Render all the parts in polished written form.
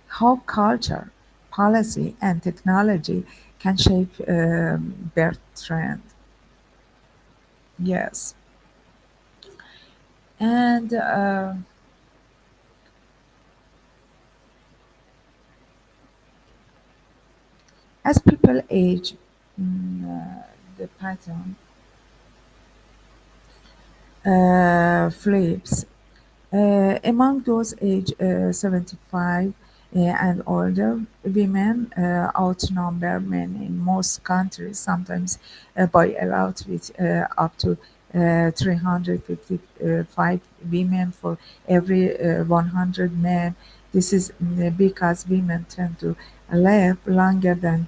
how culture, policy, and technology can shape birth trend. Yes, and as people age, the pattern flips. Among those age 75 and older, women outnumber men in most countries, sometimes by a lot, with up to 355 women for every 100 men. This is because women tend to live longer than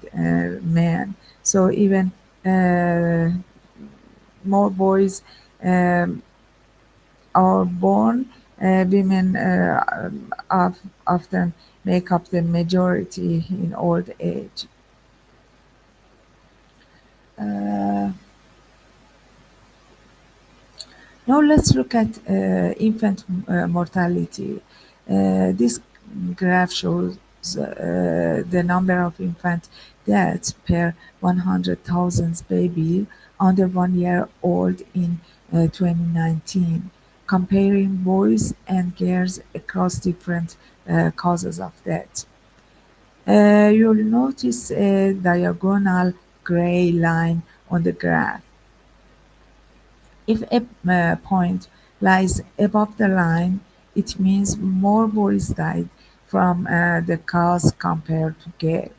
men. So even uh, more boys um, are born, women often make up the majority in old age. Uh, Now let's look at infant mortality. This graph shows the number of infant deaths per 100,000 baby under 1 year old in 2019, comparing boys and girls across different causes of death. You'll notice a diagonal gray line on the graph. If a point lies above the line, it means more boys died from the cause compared to girls.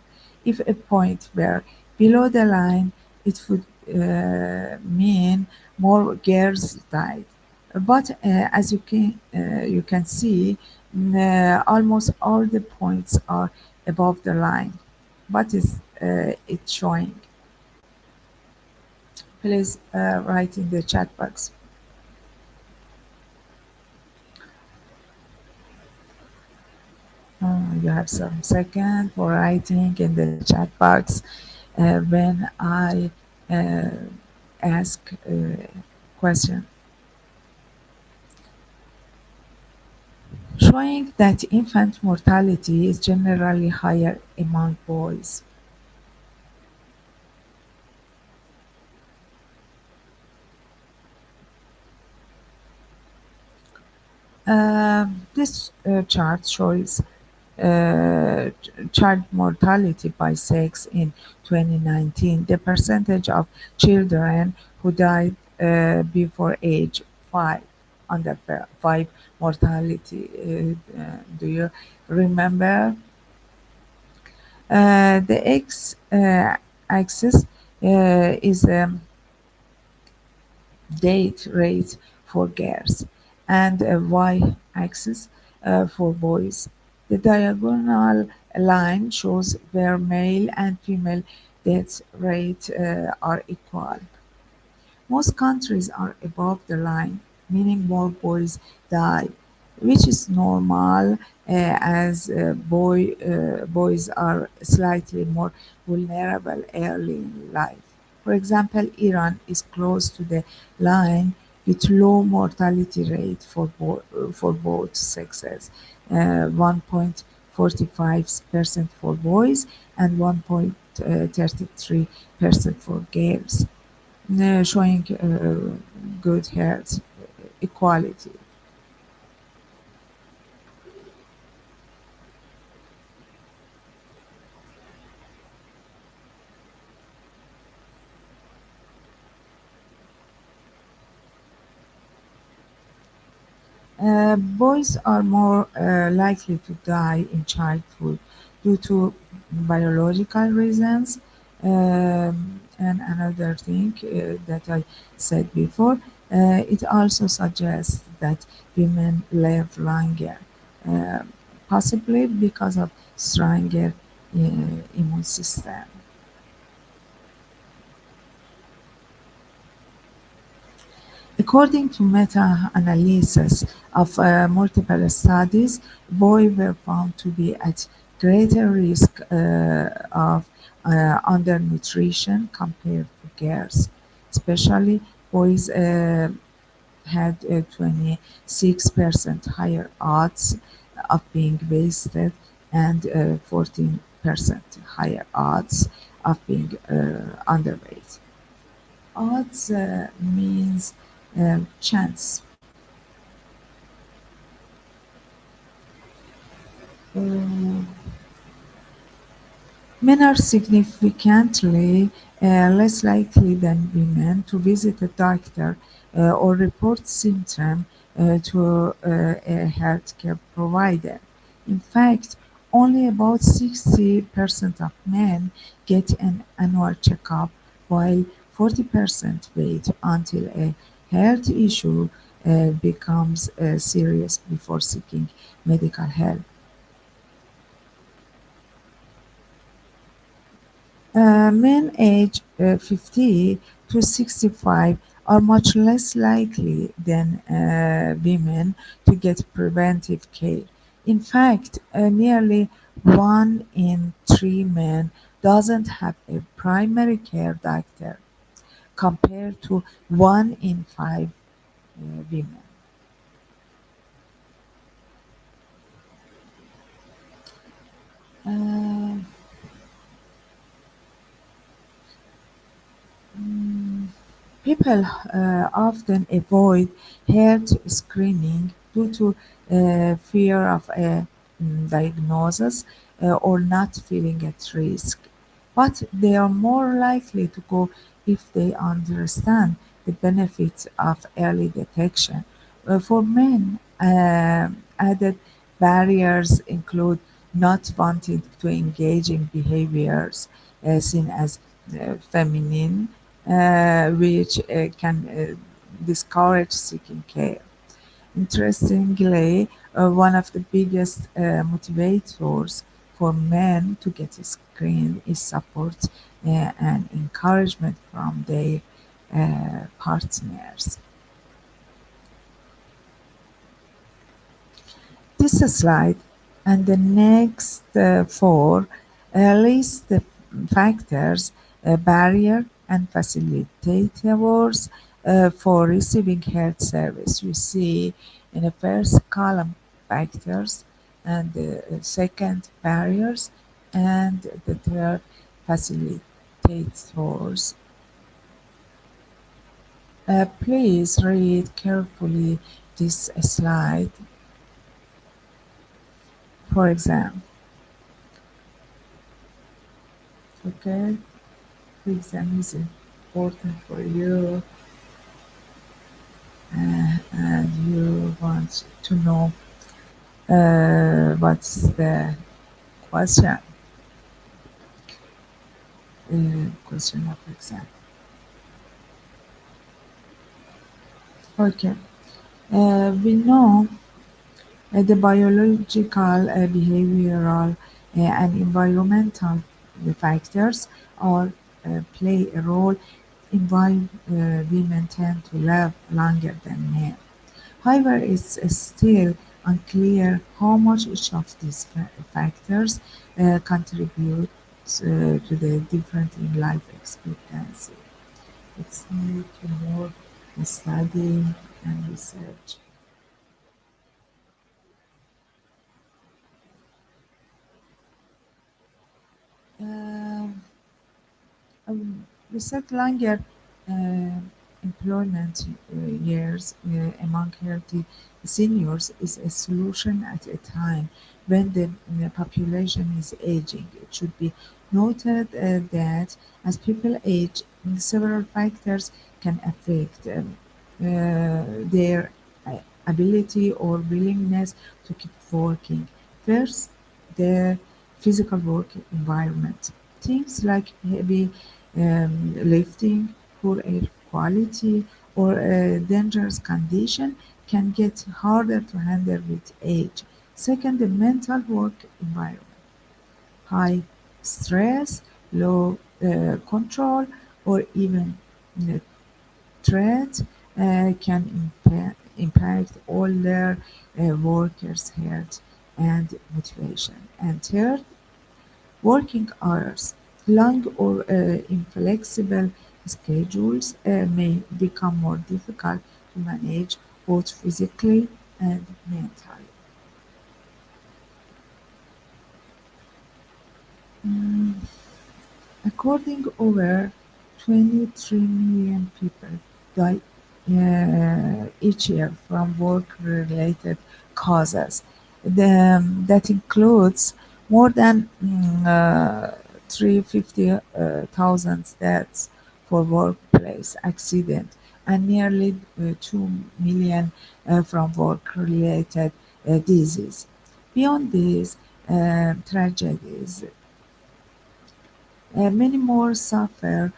If a point were below the line, it would mean more girls died. But as you can see, almost all the points are above the line. What is it showing? Please write in the chat box. You have some second for writing in the chat box when I uh, ask question, showing that infant mortality is generally higher among boys. This chart shows child mortality by sex in 2019. The percentage of children who died before age 5, under 5 mortality. Do you remember? The X axis is date rate for girls, and a y-axis for boys. The diagonal line shows where male and female death rate are equal. Most countries are above the line, meaning more boys die, which is normal as boys are slightly more vulnerable early in life. For example, Iran is close to the line with low mortality rate for both sexes, 1.45% for boys and 1.33% for girls, showing good health equality. Boys are more likely to die in childhood due to biological reasons. And another thing that I said before, it also suggests that women live longer, uh, possibly because of stronger immune system. According to meta-analysis of multiple studies, boys were found to be at greater risk of undernutrition compared to girls. Especially boys had 26% higher odds of being wasted and 14% higher odds of being underweight. Odds means chance. Uh, Men are significantly less likely than women to visit a doctor or report symptoms to a healthcare provider. In fact, only about 60% of men get an annual checkup, while 40% wait until a health issue becomes serious before seeking medical help. Men aged 50 to 65 are much less likely than women to get preventive care. In fact, nearly one in three men doesn't have a primary care doctor, compared to one in five women. Uh, mm, People often avoid health screening due to fear of a diagnosis or not feeling at risk, but they are more likely to go if they understand the benefits of early detection. For men, added barriers include not wanting to engage in behaviors seen as feminine, which can discourage seeking care. Interestingly, one of the biggest motivators for men to get screened is support and encouragement from their partners. This slide and the next four list the factors, barrier and facilitators for receiving health service. You see in the first column factors, and the second barriers, and the third facilitators. Please read carefully this slide. For example, okay? Exam is important for you and you want to know what's the question, question of exam. Okay, we know the biological, behavioral, and environmental factors all play a role in why women tend to live longer than men. However, it's still unclear how much each of these factors contribute to the difference in life expectancy. It's need to more study and research. Um, we said longer uh, employment years among healthy seniors is a solution at a time when the population is aging. It should be noted that as people age, several factors can affect their ability or willingness to keep working. First, the physical work environment. Things like heavy lifting, poor air quality, or a dangerous condition can get harder to handle with age. Second, the mental work environment. High stress, low control, or even threat can impact older workers' health and motivation. And third, working hours. Long or inflexible schedules may become more difficult to manage both physically and mentally. Mm, According over 23 million people die each year from work-related causes. That includes more than 350,000 deaths for workplace accident and nearly 2 million from work-related disease. Beyond these tragedies, many more suffer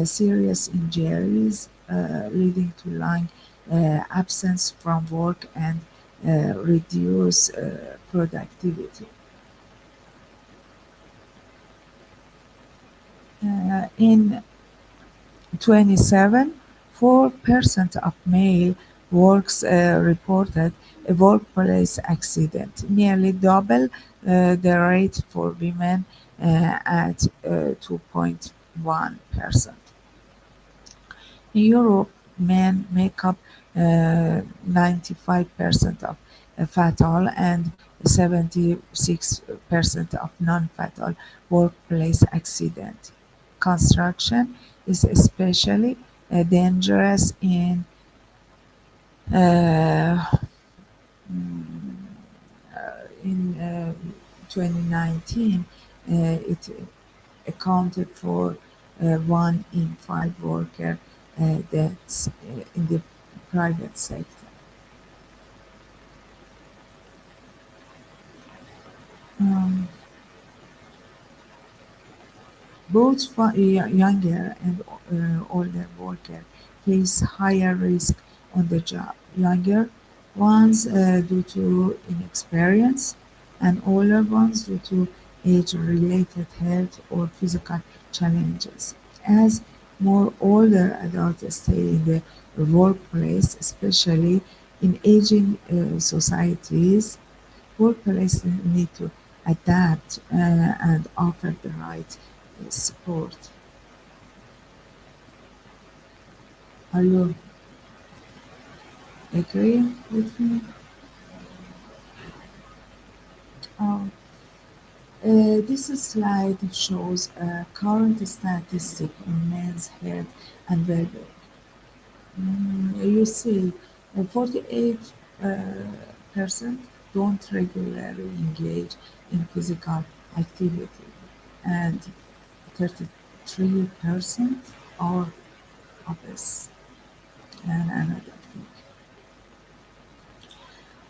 serious injuries, leading to long absence from work and reduced productivity. In 27, 4% of male workers reported a workplace accident, nearly double the rate for women at 2.1%. In Europe, men make up 95% of fatal and 76% of non-fatal workplace accidents. Construction is especially dangerous uh, in 2019. It accounted for one in five worker deaths in the private sector. Um, Both younger and older workers face higher risk on the job. Younger ones due to inexperience, and older ones due to age-related health or physical challenges. As more older adults stay in the workplace, especially in aging societies, workplaces need to adapt and offer the right support. Are you agree with me? Um, this slide shows current statistic on men's health and well-being. You see, 48 percent don't regularly engage in physical activity, and 33% are obese. And another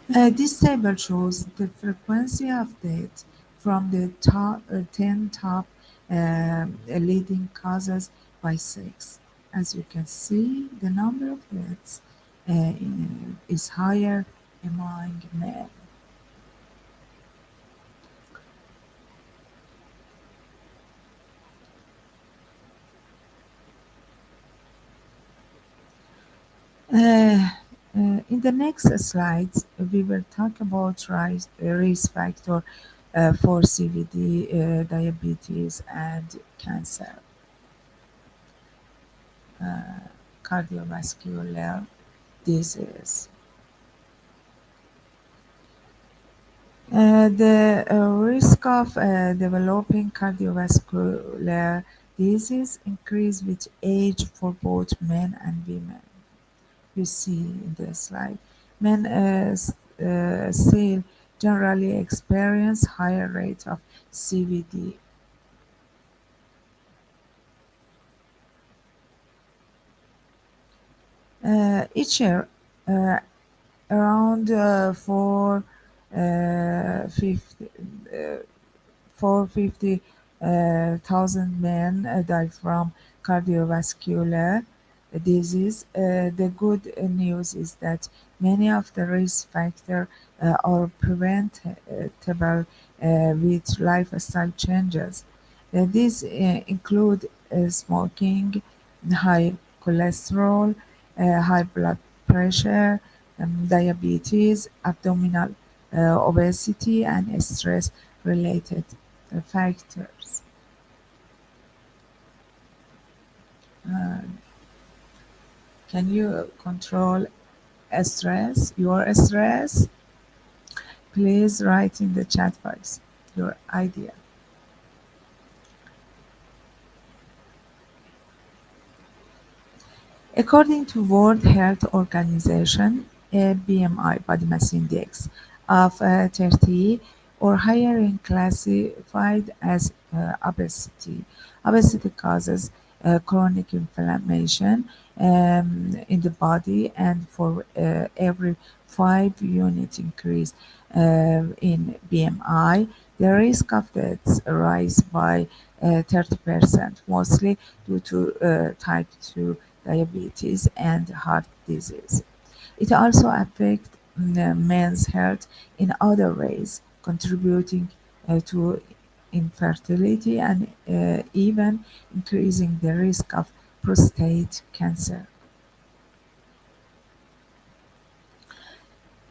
thing. This table shows the frequency of death from the top 10 top leading causes by sex. As you can see, the number of deaths is higher among men. Uh, in the next slides, we will talk about risk factor for CVD, diabetes, and cancer, cardiovascular disease. The risk of developing cardiovascular disease increase with age for both men and women. You see in the slide. Men still generally experience higher rate of CVD. Each year, uh, around 450,000 men die from cardiovascular disease. The good news is that many of the risk factors are preventable with lifestyle changes. These include smoking, high cholesterol, high blood pressure, diabetes, abdominal obesity, and stress-related factors. Uh, can you control stress? Your stress? Please write in the chat box your idea. According to World Health Organization, a BMI (body mass index) of 30 or higher is classified as obesity. Obesity causes chronic inflammation in the body, and for every 5 unit increase in BMI, the risk of death rise by 30%, mostly due to type 2 diabetes and heart disease. It also affects men's health in other ways, contributing to infertility and even increasing the risk of prostate cancer.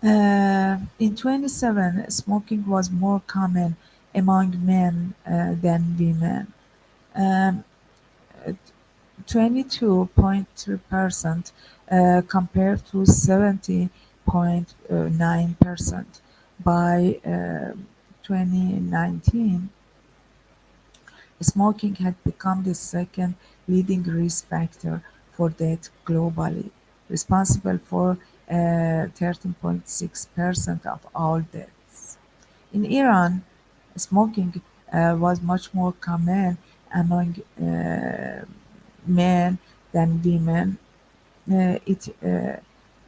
In 27, smoking was more common among men than women. Um, 22.3% compared to 70.9% by 2019. Smoking had become the second leading risk factor for death globally, responsible for 13.6% of all deaths. In Iran, smoking was much more common among men than women. It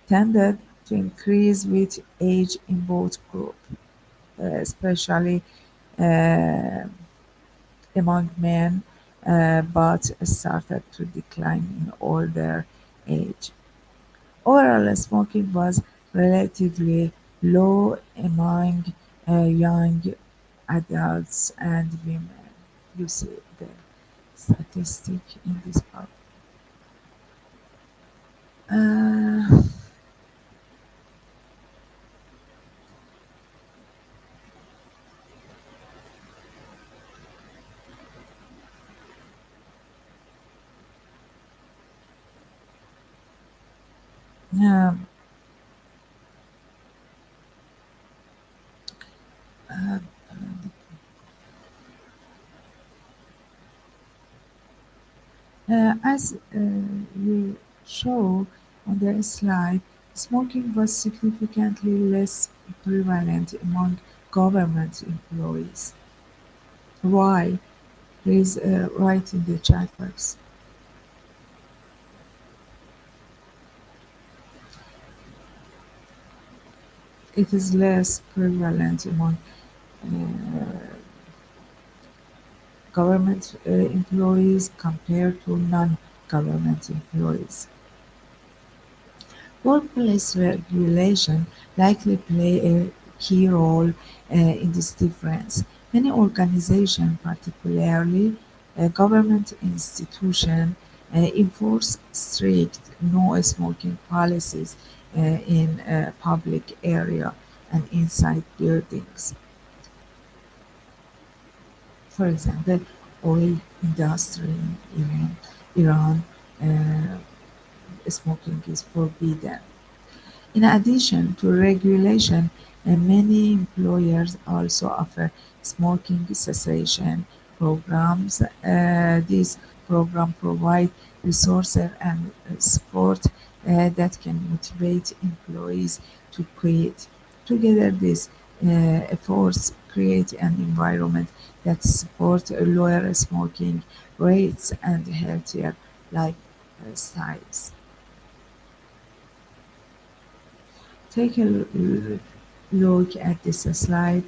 tended to increase with age in both groups, especially uh, among men, but started to decline in older age. Overall, smoking was relatively low among young adults and women. You see the statistic in this part. Uh, um, as we show on the slide, smoking was significantly less prevalent among government employees. Why? Please write in the chat box. It is less prevalent among uh, government employees compared to non-government employees. Workplace regulation likely play a key role in this difference. Many organizations, particularly government institutions, enforce strict no-smoking policies in public area and inside buildings. For example, oil industry in Iran, smoking is forbidden. In addition to regulation, many employers also offer smoking cessation programs. These programs provide resources and support that can motivate employees to quit. Together, these efforts create an environment that supports lower smoking rates and healthier lifestyles. Take a look at this slide.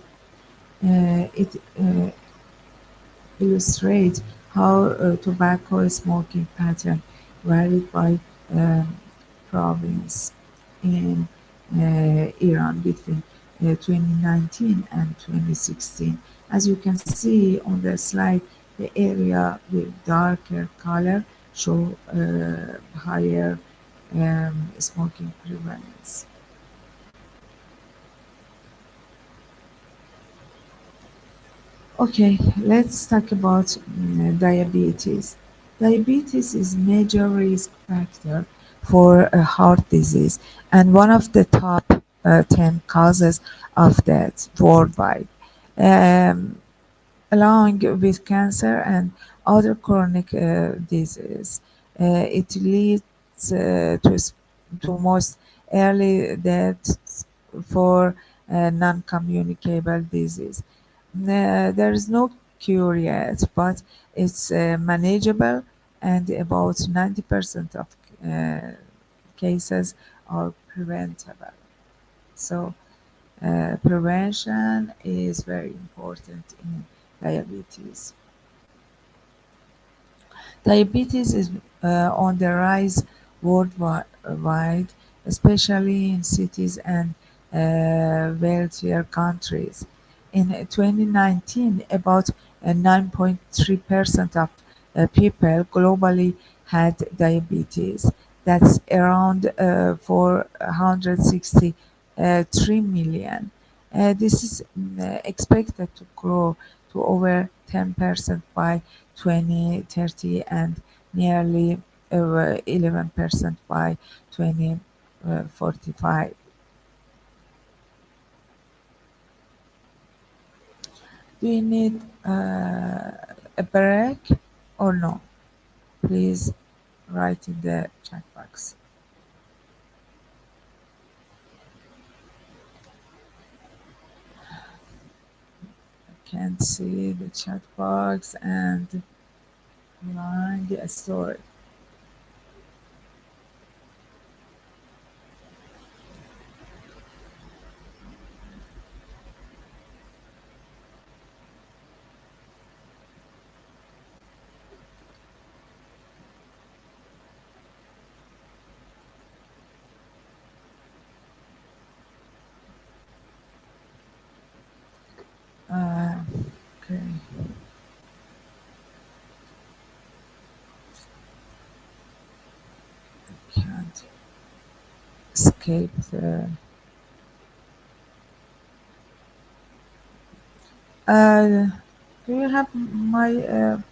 It illustrates how tobacco smoking pattern varied by um, province in Iran between 2019 and 2016. As you can see on the slide, the area with darker color show higher smoking prevalence. Okay, let's talk about diabetes. Diabetes is major risk factor for heart disease and one of the top 10 causes of death worldwide, um, along with cancer and other chronic diseases. It leads leads to most early deaths for non-communicable disease. There is no cure yet, but it's manageable, and about 90% of uh, cases are preventable. So, prevention is very important in diabetes. Diabetes is on the rise worldwide, especially in cities and wealthier countries. In 2019, about 9.3% of people globally had diabetes. That's around 463 million. This is expected to grow to over 10% by 2030 and nearly 11% by 2045. Do you need a break or no? Please write in the chat box. I can't see the chat box and line the story. Uh, okay, can't escape the. Uh, do you have my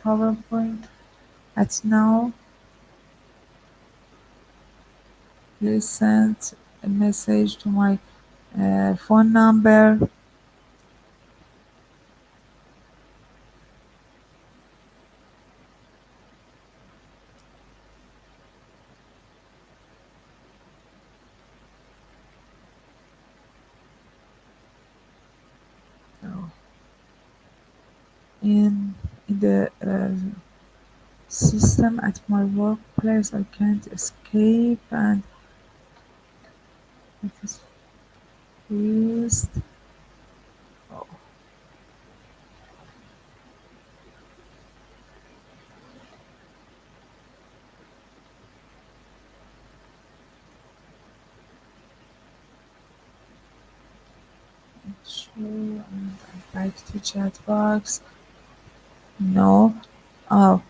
PowerPoint at now? Please send a message to my phone number. So in the system at my workplace, I can't escape, and it is fixed. Oh, sure. And back to chat box. No. Oh,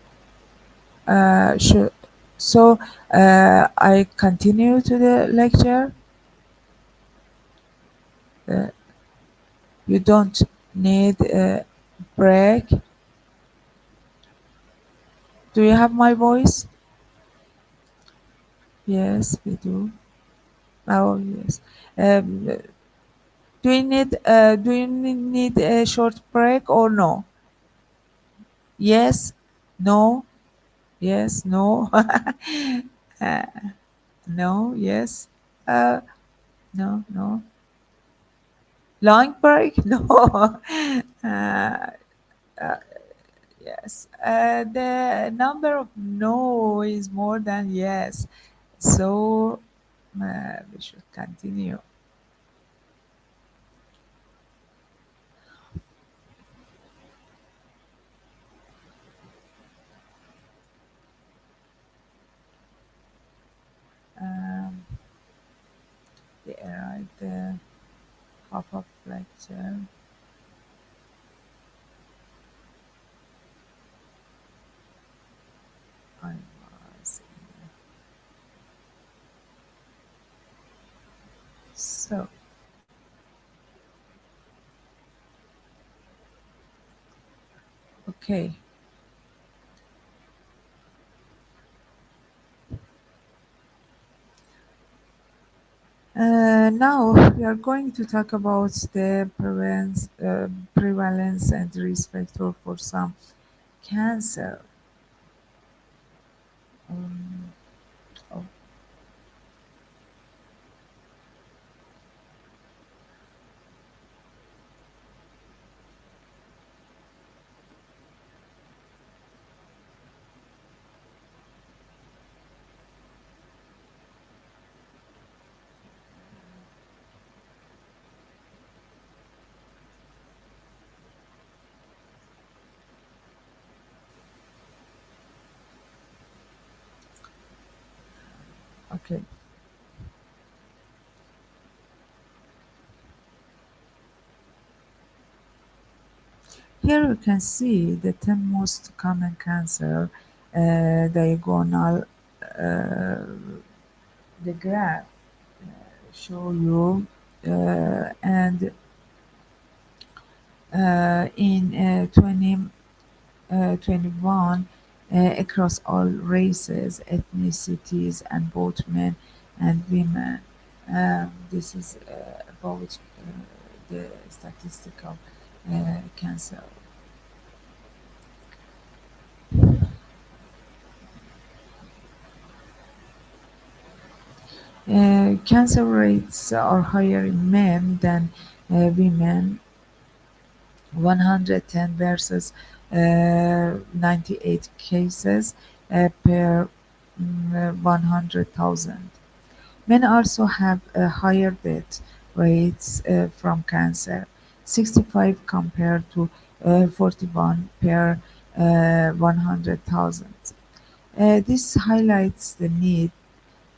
sure. So I continue to the lecture. Uh, you don't need a break. Do you have my voice? Yes, we do. Oh, yes. Um, do you need a short break or no? Yes, no, yes, no, uh, no, yes, uh, no, no. Long break? No. Uh, yes. The number of no is more than yes. So we should continue. Um, the right pop-up lecture. I was so okay. Now we are going to talk about the prevalence and risk factor for some cancer. Um, oh. Okay. Here you can see the 10 most common cancer diagonal. Uh, the graph show you and in 2021 across all races, ethnicities, and both men and women. This is about the statistical cancer. Cancer rates are higher in men than women, 110 versus 98 cases per 100,000. Men also have higher death rates from cancer, 65 compared to 41 per 100,000. This highlights the need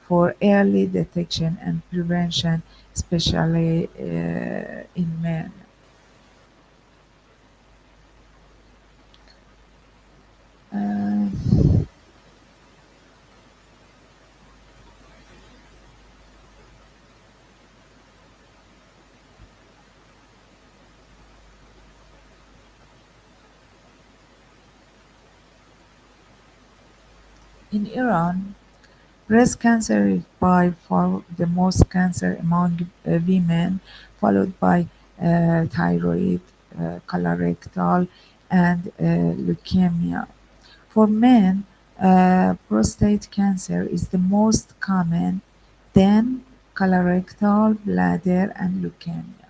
for early detection and prevention, especially in men. Uh, in Iran, breast cancer is by far the most cancer among women, followed by thyroid, colorectal, and leukemia. For men, prostate cancer is the most common, then colorectal, bladder, and leukemia.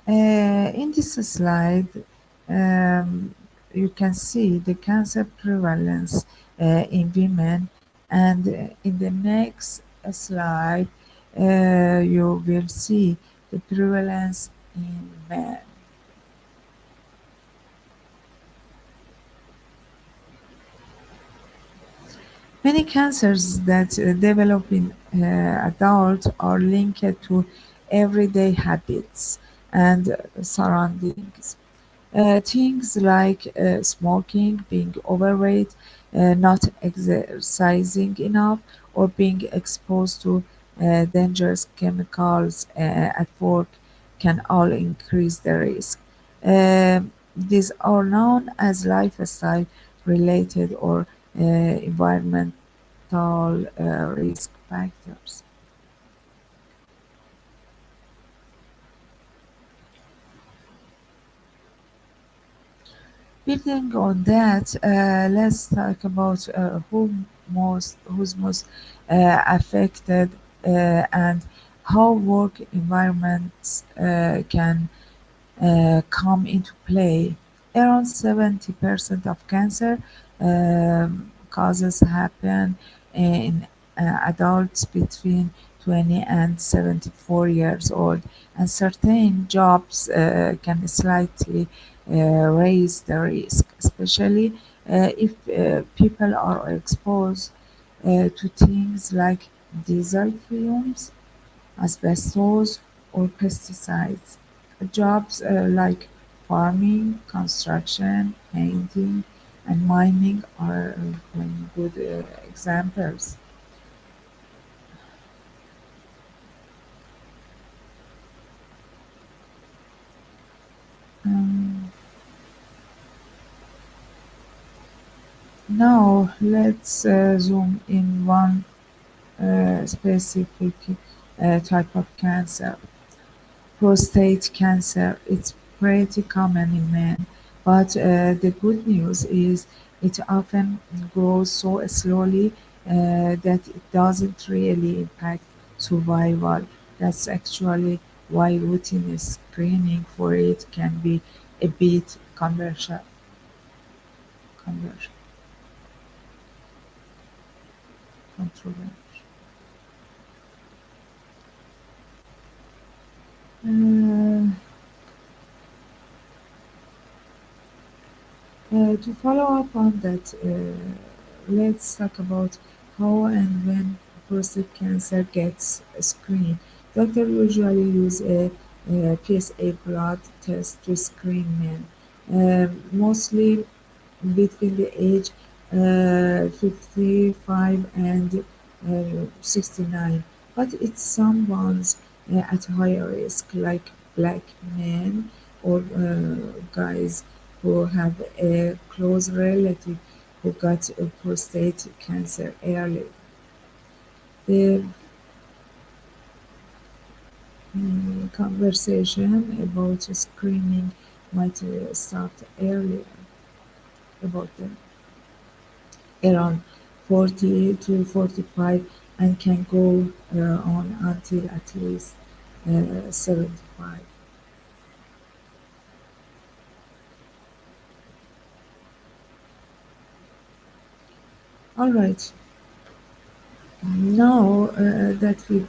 In this slide, um, you can see the cancer prevalence in women, and in the next slide, you will see the prevalence in men. Many cancers that develop in adults are linked to everyday habits and surroundings. Things like smoking, being overweight, not exercising enough, or being exposed to dangerous chemicals at work can all increase the risk. These are known as lifestyle related or environmental risk factors. Building on that, let's talk about who's most affected and how work environments can come into play. Around 70% of cancer causes happen in adults between 20 and 74 years old, and certain jobs can slightly raise the risk, especially if people are exposed to things like diesel fumes, asbestos, or pesticides. Jobs like farming, construction, painting, and mining are good examples. Um, Now let's zoom in one specific type of cancer. Prostate cancer, it's pretty common in men, but the good news is it often grows so slowly that it doesn't really impact survival. That's actually why routine screening for it can be a bit controversial. controversial. Uh, to follow up on that, let's talk about how and when prostate cancer gets screened. Doctors usually use a PSA blood test to screen men, mostly between the age 55 and 69. But it's someone's at higher risk, like black men or guys who have a close relative who got prostate cancer early. The conversation about screening might start earlier about them around 40 to 45 and can go on until at least 75. All right, now that we've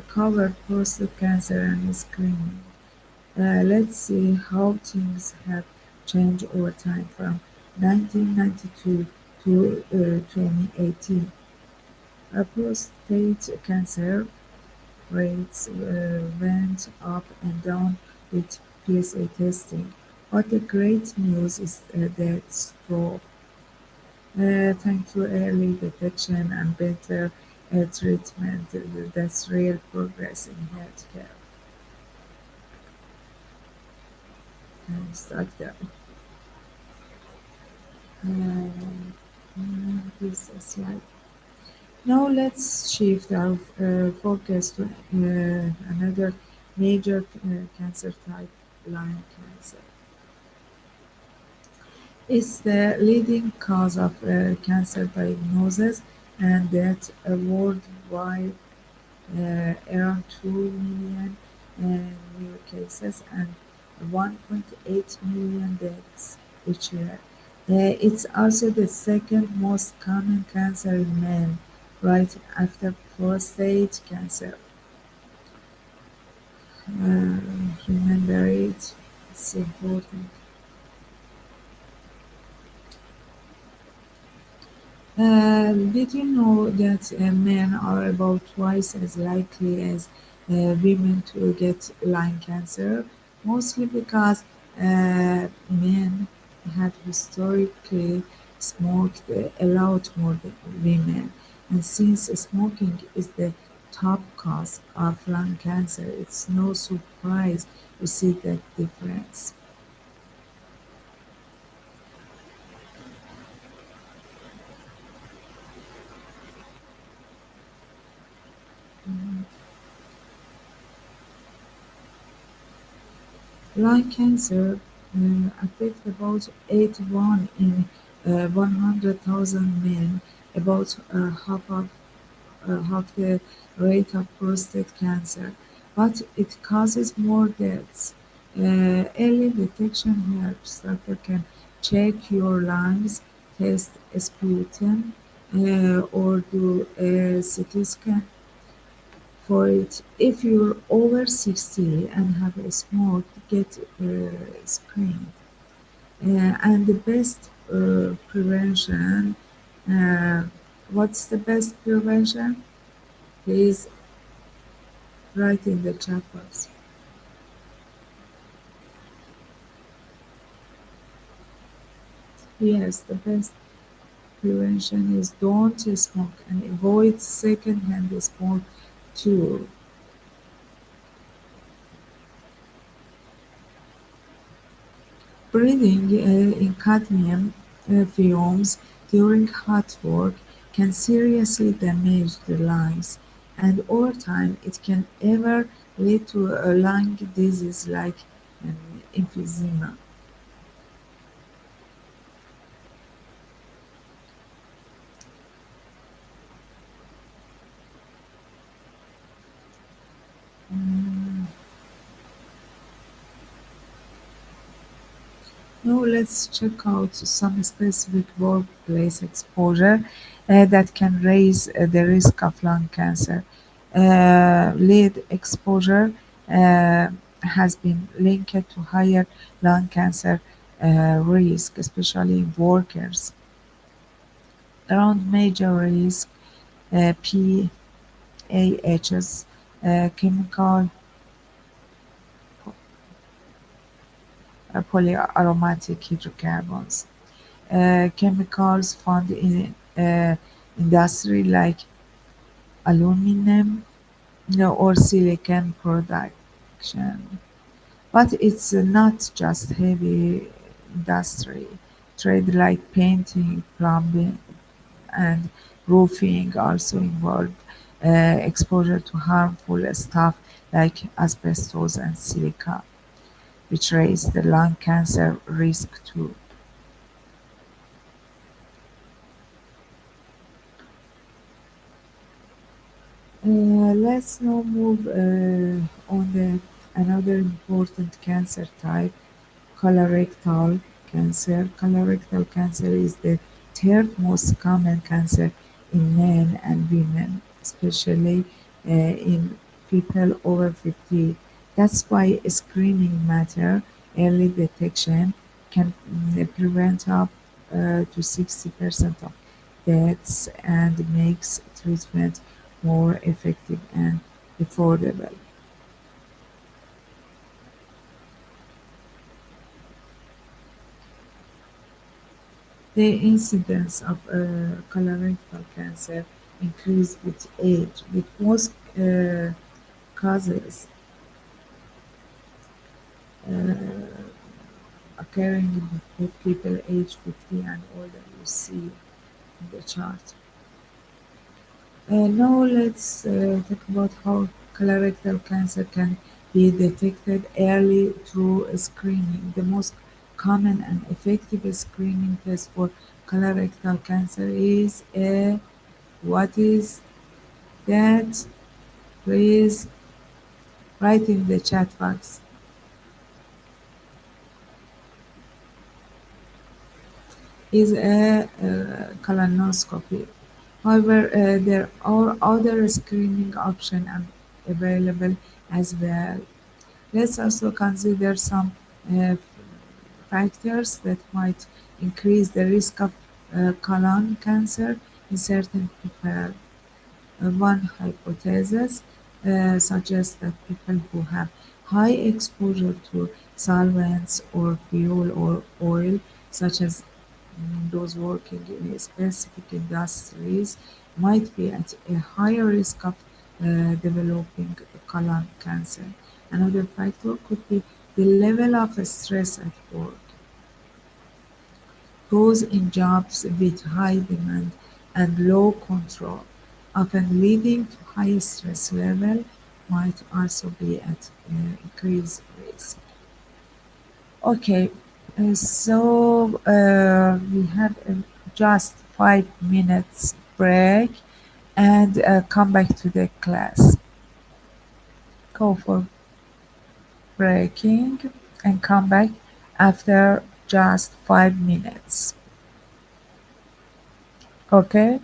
covered prostate cancer and screening, let's see how things have changed over time from 1992 to 2018. Prostate cancer rates went up and down with PSA testing, but the great news is that thanks to early detection and better treatment, that's real progress in healthcare. Start there. This slide. Now let's shift our focus to another major cancer type, lung cancer. It's the leading cause of cancer diagnosis and death worldwide, around 2 million new cases and 1.8 million deaths each year. It's also the second most common cancer in men, right after prostate cancer. Remember it, it's important. Did you know that men are about twice as likely as women to get lung cancer? Mostly because men have historically smoked a lot more than women. And since smoking is the top cause of lung cancer, it's no surprise we see that difference. Lung cancer affects about 81 in 100,000 men, about half the rate of prostate cancer, but it causes more deaths. Early detection helps. Doctor can check your lungs, test sputum, or do a CT scan for it. If you're over 60 and have a smoke, get screened. And the best prevention, uh, what's the best prevention? Please write in the chat box. Yes, the best prevention is don't smoke and avoid secondhand smoke too. Breathing in cadmium fumes during hot work can seriously damage the lungs, and over time it can ever lead to a lung disease like emphysema. Now let's check out some specific workplace exposure that can raise the risk of lung cancer. Lead exposure uh, has been linked to higher lung cancer risk, especially in workers. around major risk PAHs, chemical polyaromatic hydrocarbons, chemicals found in industry like aluminum, or silicon production. But it's not just heavy industry. Trade like painting, plumbing, and roofing also involve exposure to harmful stuff like asbestos and silica, which raise the lung cancer risk too. Let's now move on the another important cancer type, colorectal cancer. Colorectal cancer is the third most common cancer in men and women, especially in people over 50. That's why screening matter. Early detection can prevent up to 60% of deaths and makes treatment more effective and affordable. The incidence of colorectal cancer increases with age, with most causes occurring in people age 50 and older, you see in the chart. Now let's talk about how colorectal cancer can be detected early through screening. The most common and effective screening test for colorectal cancer is a what is that? Please write in the chat box. Is a colonoscopy. However, there are other screening options available as well. Let's also consider some uh, factors that might increase the risk of colon cancer in certain people. One hypothesis suggests that people who have high exposure to solvents or fuel or oil, such as those working in specific industries, might be at a higher risk of developing colon cancer. Another factor could be the level of stress at work. Those in jobs with high demand and low control, often leading to high stress level, might also be at increased risk. Okay, we have just 5 minutes break and come back to the class. Go for breaking and come back after just 5 minutes. Okay,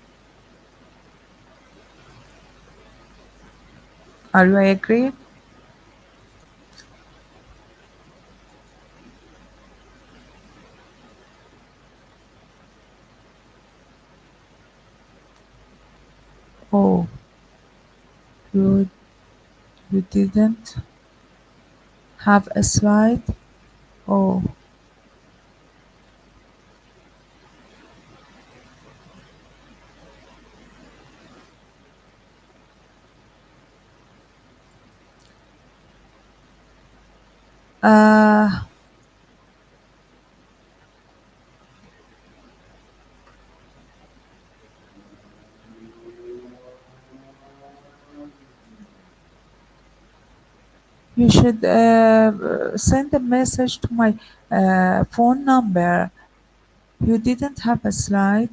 are you agree? Oh, you you didn't have a slide? Oh, uh, you should send a message to my phone number. You didn't have a slide.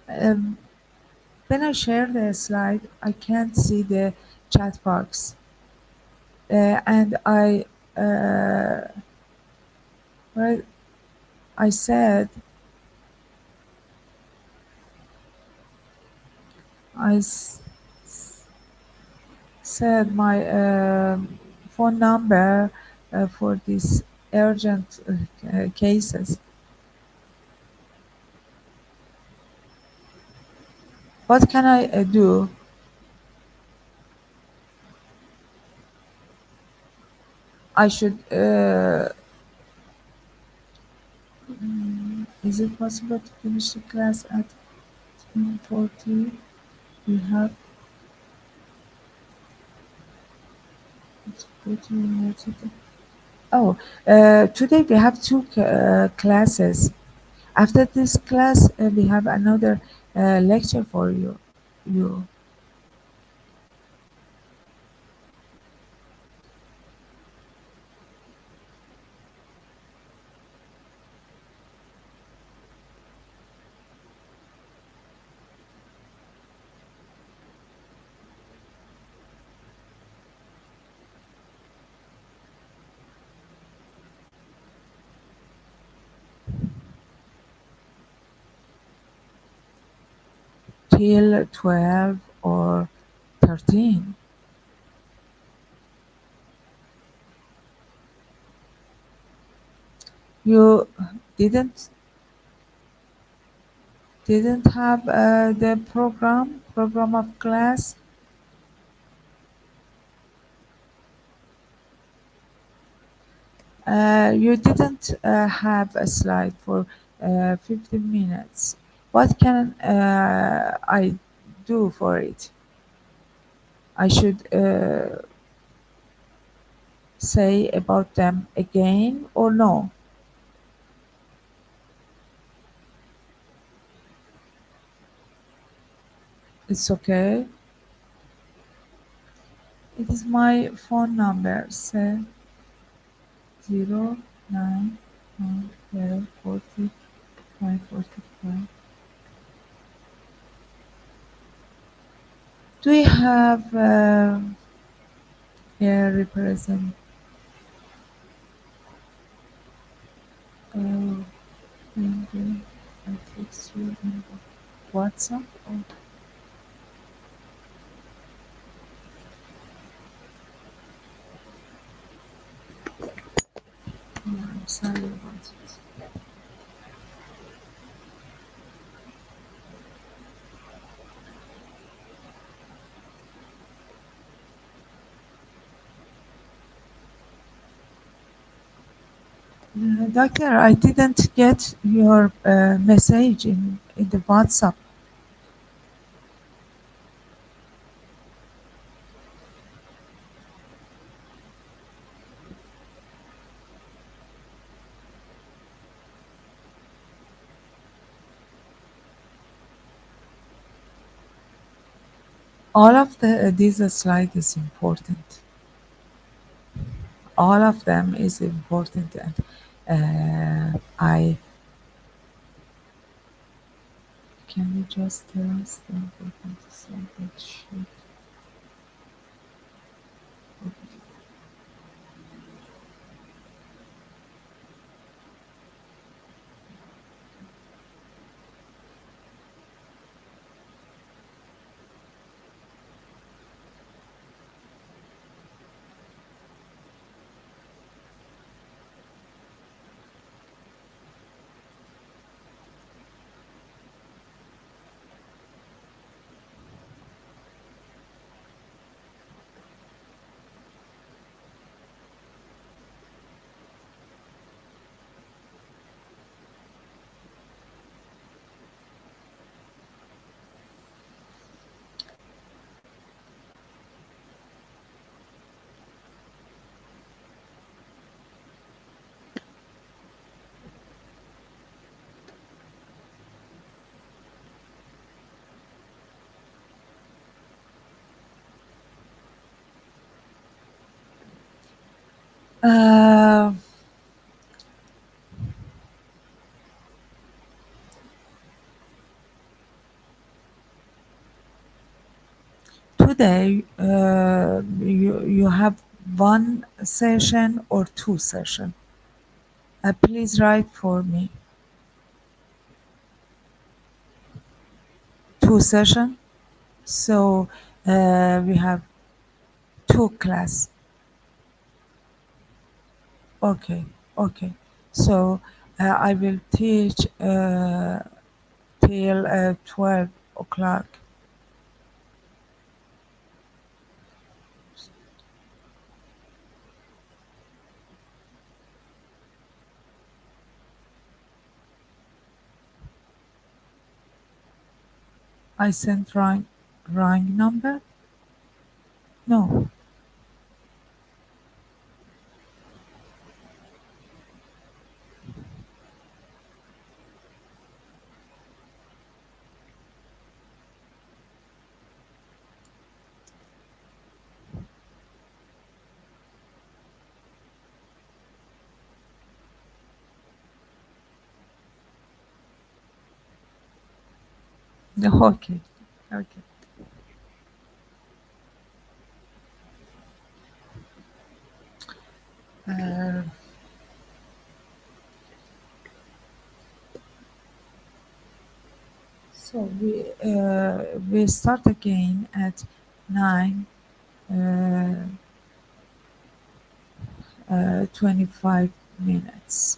Um, when I share the slide, I can't see the chat box. And uh, well, I said, I s- said my phone number for these urgent cases. What can I do? I should. Is it possible to finish the class at 10:40? We have 40 minutes. Oh, today we have two classes. After this class, we have another lecture for you. You till 12 or 13. You didn't didn't have the program of class. You didn't have a slide for 15 minutes. What can I do for it? I should say about them again or no? It's okay. It is my phone number. 09104545. Do you have a represent uh, number? I text you in WhatsApp? Oh, yeah, I'm sorry about it. Doctor, I didn't get your message in the WhatsApp. All of these slide is important. All of them is important, and I can you just tell us the important slide that should. Uh, Today, you have one session or two session. Please write for me. Two session. So we have two class. Okay, okay. So I will teach till 12 o'clock. I sent wrong number? No. No. Okay. Okay. Uh, so we start again at 9 25 minutes.